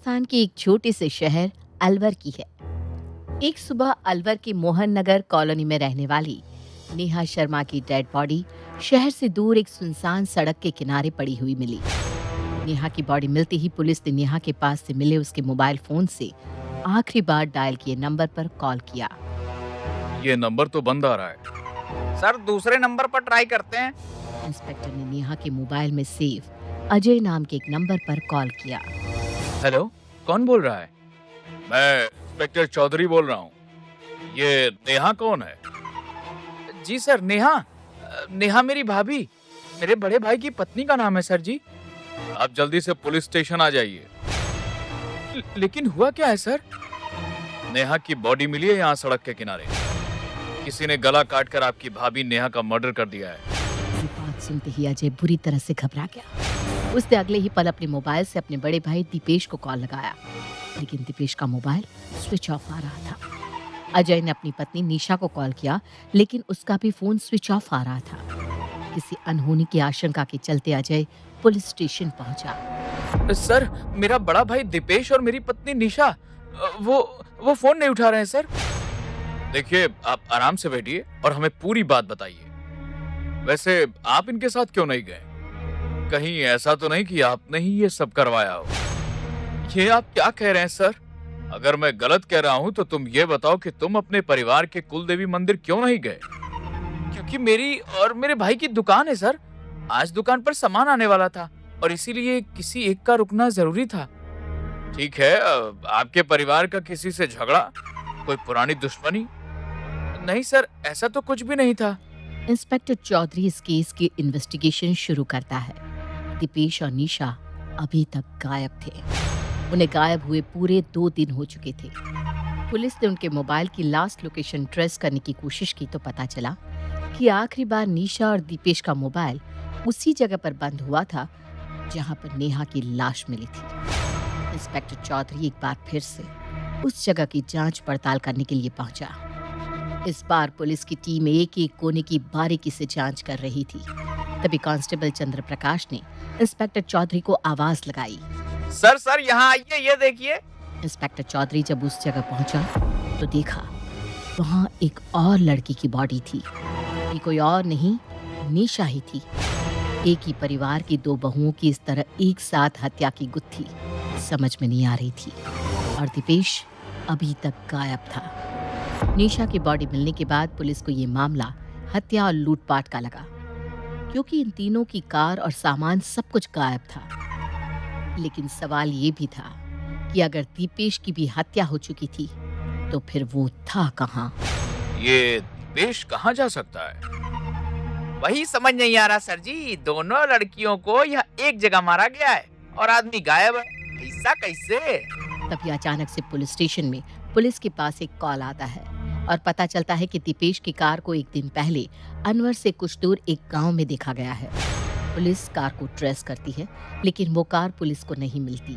राजस्थान के एक छोटे से शहर अलवर की है। एक सुबह अलवर के मोहन नगर कॉलोनी में रहने वाली नेहा शर्मा की डेड बॉडी शहर से दूर एक सुनसान सड़क के किनारे पड़ी हुई मिली। नेहा की बॉडी मिलते ही पुलिस ने नेहा के पास से मिले उसके मोबाइल फोन से आखिरी बार डायल किए नंबर पर कॉल किया। ये नंबर तो बंद आ रहा है। सर दूसरे नंबर पर ट्राई करते हैं। इंस्पेक्टर ने नेहा के मोबाइल में सेव अजय नाम के एक नंबर पर कॉल किया। हेलो, कौन बोल रहा है? मैं इंस्पेक्टर चौधरी बोल रहा हूँ। ये नेहा कौन है? जी सर, नेहा मेरी भाभी, मेरे बड़े भाई की पत्नी का नाम है सर जी। आप जल्दी से पुलिस स्टेशन आ जाइए। लेकिन हुआ क्या है सर? नेहा की बॉडी मिली है यहाँ सड़क के किनारे। किसी ने गला काटकर आपकी भाभी नेहा का मर्डर कर दिया है। ये बात सुनते ही अजय बुरी तरह से घबरा गया। उसने अगले ही पल अपने मोबाइल से अपने बड़े भाई दीपेश को कॉल लगाया, लेकिन दीपेश का मोबाइल स्विच ऑफ आ रहा था। अजय ने अपनी पत्नी निशा को कॉल किया, लेकिन उसका भी फोन स्विच ऑफ आ रहा था। किसी अनहोनी की आशंका के चलते अजय पुलिस स्टेशन पहुंचा। सर, मेरा बड़ा भाई दीपेश और मेरी पत्नी निशा वो फोन नहीं उठा रहे हैं सर। देखिए, आप आराम से बैठिए और हमें पूरी बात बताइए। वैसे आप इनके साथ क्यों नहीं गए? कहीं ऐसा तो नहीं कि आपने ही ये सब करवाया हो? ये आप क्या कह रहे हैं सर? अगर मैं गलत कह रहा हूँ तो तुम ये बताओ कि तुम अपने परिवार के कुलदेवी मंदिर क्यों नहीं गए? क्योंकि मेरी और मेरे भाई की दुकान है सर। आज दुकान पर सामान आने वाला था और इसीलिए किसी एक का रुकना जरूरी था। ठीक है, आपके परिवार का किसी से झगड़ा, कोई पुरानी दुश्मनी? नहीं सर, ऐसा तो कुछ भी नहीं था। इंस्पेक्टर चौधरी इस केस की इन्वेस्टिगेशन शुरू करता है। दीपेश और निशा अभी तक गायब थे। उन्हें गायब हुए पूरे 2 दिन हो चुके थे। पुलिस ने उनके मोबाइल की लास्ट लोकेशन ट्रेस करने की कोशिश की तो पता चला कि आखिरी बार निशा और दीपेश का मोबाइल उसी जगह पर बंद हुआ था जहां पर नेहा की लाश मिली थी। इंस्पेक्टर चौधरी एक बार फिर से उस जगह की जांच पड़ताल करने के लिए पहुंचा। इस बार पुलिस की टीम एक एक कोने की बारीकी से जांच कर रही थी। तभी कांस्टेबल चंद्र प्रकाश ने इंस्पेक्टर चौधरी को आवाज लगाई। सर यहाँ आइए, ये देखिए। इंस्पेक्टर चौधरी जब उस जगह पहुंचा तो देखा वहां एक और लड़की की बॉडी थी। ये कोई और नहीं, निशा ही थी। एक ही परिवार की 2 बहुओं की इस तरह एक साथ हत्या की गुत्थी समझ में नहीं आ रही थी। और दीपेश अभी तक गायब था। निशा की बॉडी मिलने के बाद पुलिस को ये मामला हत्या और लूटपाट का लगा, क्योंकि इन तीनों की कार और सामान सब कुछ गायब था। लेकिन सवाल ये भी था कि अगर दीपेश की भी हत्या हो चुकी थी तो फिर वो था कहाँ? ये दीपेश कहाँ जा सकता है? वही समझ नहीं आ रहा सर जी। दोनों लड़कियों को यह एक जगह मारा गया है और आदमी गायब है। ऐसा कैसे? तभी अचानक से पुलिस स्टेशन में पुलिस के पास एक कॉल आता है और पता चलता है कि दीपेश की कार को एक दिन पहले अनवर से कुछ दूर एक गांव में देखा गया है। पुलिस कार को ट्रेस करती है, लेकिन वो कार पुलिस को नहीं मिलती।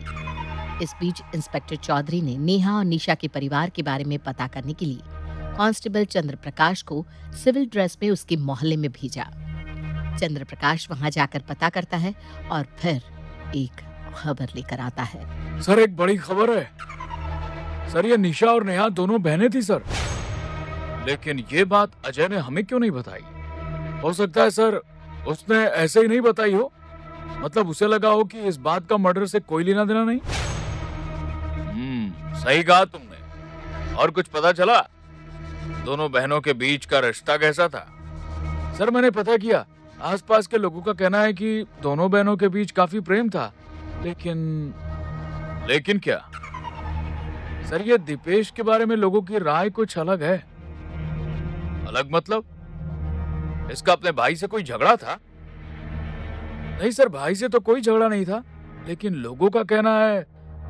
इस बीच इंस्पेक्टर चौधरी ने नेहा और निशा के परिवार के बारे में पता करने के लिए कांस्टेबल चंद्र प्रकाश को सिविल ड्रेस में उसके मोहल्ले में भेजा। चंद्र प्रकाश वहां जाकर पता करता है और फिर एक खबर लेकर आता है। सर, एक बड़ी खबर है। सर, ये निशा और नेहा दोनों बहनें थी सर। लेकिन ये बात अजय ने हमें क्यों नहीं बताई? हो सकता है सर उसने ऐसे ही नहीं बताई हो। मतलब उसे लगा हो कि इस बात का मर्डर से कोई लेना देना नहीं। सही कहा तुमने। और कुछ पता चला? दोनों बहनों के बीच का रिश्ता कैसा था? सर, मैंने पता किया। आसपास के लोगों का कहना है कि दोनों बहनों के बीच काफी प्रेम था। लेकिन क्या? सर, ये दीपेश के बारे में लोगों की राय कुछ अलग है। अलग मतलब? इसका अपने भाई से कोई झगड़ा था? नहीं सर, भाई से तो कोई झगड़ा नहीं था, लेकिन लोगों का कहना है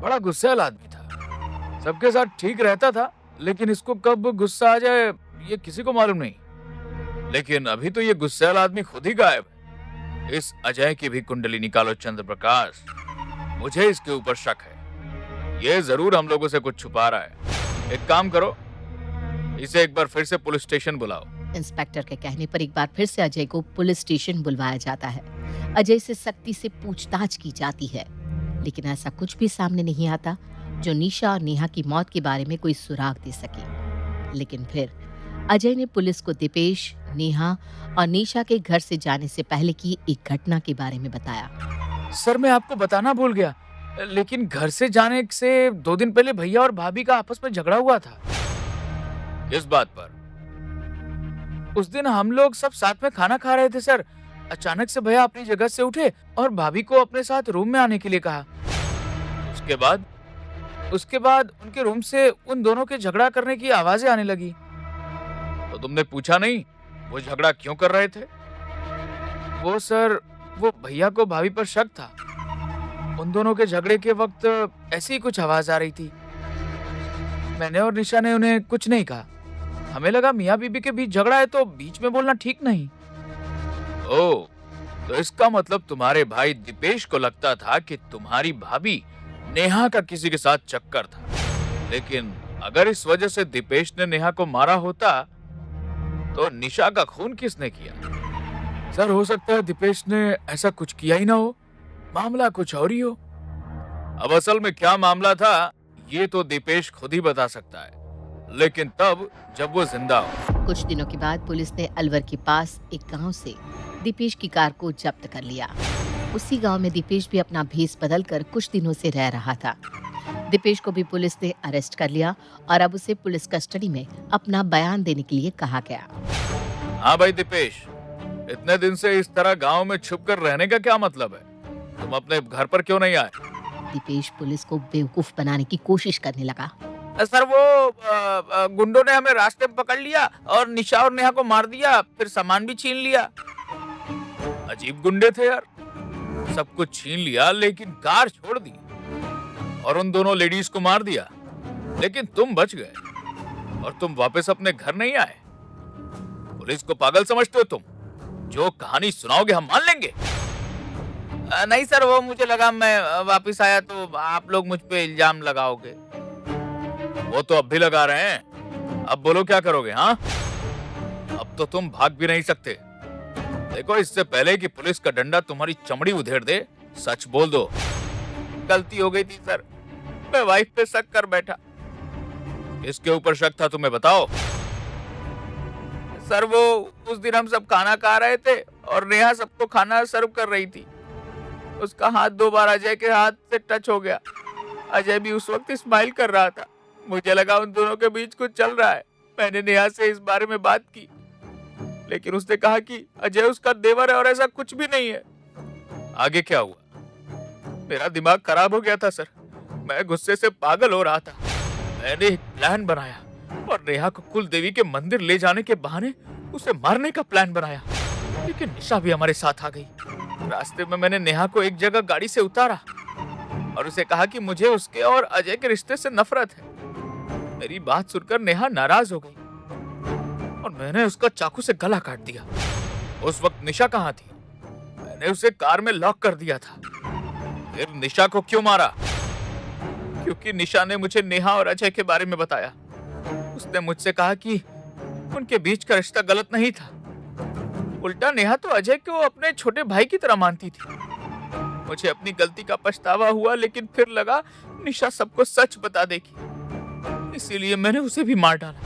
बड़ा गुस्सैल आदमी था। सबके साथ ठीक रहता था, लेकिन इसको कब गुस्सा आ जाए ये किसी को मालूम नहीं। लेकिन अभी तो ये गुस्सैल आदमी खुद ही गायब है। इस अजय की भी कुंडली निकालो चंद्र प्रकाश। मुझे इसके ऊपर शक है। ये जरूर हम लोगों से कुछ छुपा रहा है। एक काम करो, इसे एक बार फिर से पुलिस स्टेशन बुलाओ। इंस्पेक्टर के कहने पर एक बार फिर से अजय को पुलिस स्टेशन बुलवाया जाता है। अजय से सख्ती से पूछताछ की जाती है, लेकिन ऐसा कुछ भी सामने नहीं आता जो निशा और नेहा की मौत के बारे में कोई सुराग दे सके। लेकिन फिर अजय ने पुलिस को दीपेश, नेहा और निशा के घर से जाने से पहले की एक घटना के बारे में बताया। सर मैं आपको बताना भूल गया, लेकिन घर से जाने से 2 दिन पहले भैया और भाभी का आपस में झगड़ा हुआ था। किस बात पर? उस दिन हम लोग सब साथ में खाना खा रहे थे सर। अचानक से भैया अपनी जगह से उठे और भाभी को अपने साथ रूम में आने के लिए कहा। उसके बाद उनके रूम से उन दोनों के झगड़ा करने की आवाजें आने लगी। तो तुमने पूछा नहीं वो झगड़ा क्यों कर रहे थे? वो सर, वो भैया को भाभी पर शक था। उन दोनों के झगड़े के वक्त ऐसी ही कुछ आवाज आ रही थी। मैंने और निशा ने उन्हें कुछ नहीं कहा। हमें लगा मियाँ बीबी के बीच झगड़ा है तो बीच में बोलना ठीक नहीं। ओह, तो इसका मतलब तुम्हारे भाई दीपेश को लगता था कि तुम्हारी भाभी नेहा का किसी के साथ चक्कर था। लेकिन अगर इस वजह से दीपेश ने नेहा को मारा होता तो निशा का खून किसने किया? सर हो सकता है दीपेश ने ऐसा कुछ किया ही ना हो, मामला कुछ और ही हो। अब असल में क्या मामला था ये तो दीपेश खुद ही बता सकता है, लेकिन तब जब वो जिंदा हो। कुछ दिनों के बाद पुलिस ने अलवर के पास एक गांव से दीपेश की कार को जब्त कर लिया। उसी गांव में दीपेश भी अपना भेष बदलकर कुछ दिनों से रह रहा था। दीपेश को भी पुलिस ने अरेस्ट कर लिया और अब उसे पुलिस कस्टडी में अपना बयान देने के लिए कहा गया। हाँ भाई दीपेश, इतने दिन से इस तरह गांव में छुप कर रहने का क्या मतलब है? तुम अपने घर पर क्यों नहीं आए? दीपेश पुलिस को बेवकूफ बनाने की कोशिश करने लगा। सर वो गुंडों ने हमें रास्ते में पकड़ लिया और निशा और नेहा को मार दिया, फिर सामान भी छीन लिया। अजीब गुंडे थे यार, सब कुछ छीन लिया लेकिन कार छोड़ दी और उन दोनों लेडीज को मार दिया, लेकिन तुम बच गए और तुम वापस अपने घर नहीं आए। पुलिस को पागल समझते हो तुम? जो कहानी सुनाओगे हम मान लेंगे। नहीं सर, वो मुझे लगा मैं वापस आया तो आप लोग मुझ पे इल्जाम लगाओगे। वो तो अब भी लगा रहे हैं, अब बोलो क्या करोगे? हाँ, अब तो तुम भाग भी नहीं सकते। देखो, इससे पहले कि पुलिस का डंडा तुम्हारी चमड़ी उधेड़ दे, सच बोल दो। गलती हो गई थी सर, मैं वाइफ पे शक कर बैठा। किसके ऊपर शक था तुम्हें बताओ? सर वो उस दिन हम सब खाना खा रहे थे और नेहा सबको खाना सर्व कर रही थी। उसका हाथ 2 बार अजय के हाथ से टच हो गया। अजय भी उस वक्त स्माइल कर रहा था। मुझे लगा उन दोनों के बीच कुछ चल रहा है। मैंने नेहा से इस बारे में बात की, लेकिन उसने कहा कि अजय उसका देवर है और ऐसा कुछ भी नहीं है। आगे क्या हुआ? मेरा दिमाग खराब हो गया था सर, मैं गुस्से से पागल हो रहा था। मैंने एक प्लान बनाया और नेहा को कुल देवी के मंदिर ले जाने के बहाने उसे मारने का प्लान बनाया, लेकिन निशा भी हमारे साथ आ गई। रास्ते में मैंने नेहा को एक जगह गाड़ी से उतारा और उसे कहा कि मुझे उसके और अजय के रिश्ते से नफरत है। मेरी बात सुनकर नेहा नाराज हो गई और मैंने उसका चाकू से गला काट दिया। उस वक्त निशा कहाँ थी? मैंने उसे कार में लॉक कर दिया था। फिर निशा को क्यों मारा? क्योंकि निशा ने मुझे नेहा और अजय के बारे में बताया। उसने मुझसे कहा कि उनके बीच का रिश्ता गलत नहीं था। उल्टा नेहा तो अजय को अपने छोटे भाई की तरह मानती थी। मुझे अपनी गलती का पछतावा हुआ, लेकिन फिर लगा निशा सबको सच बता देगी, इसीलिए मैंने उसे भी मार डाला।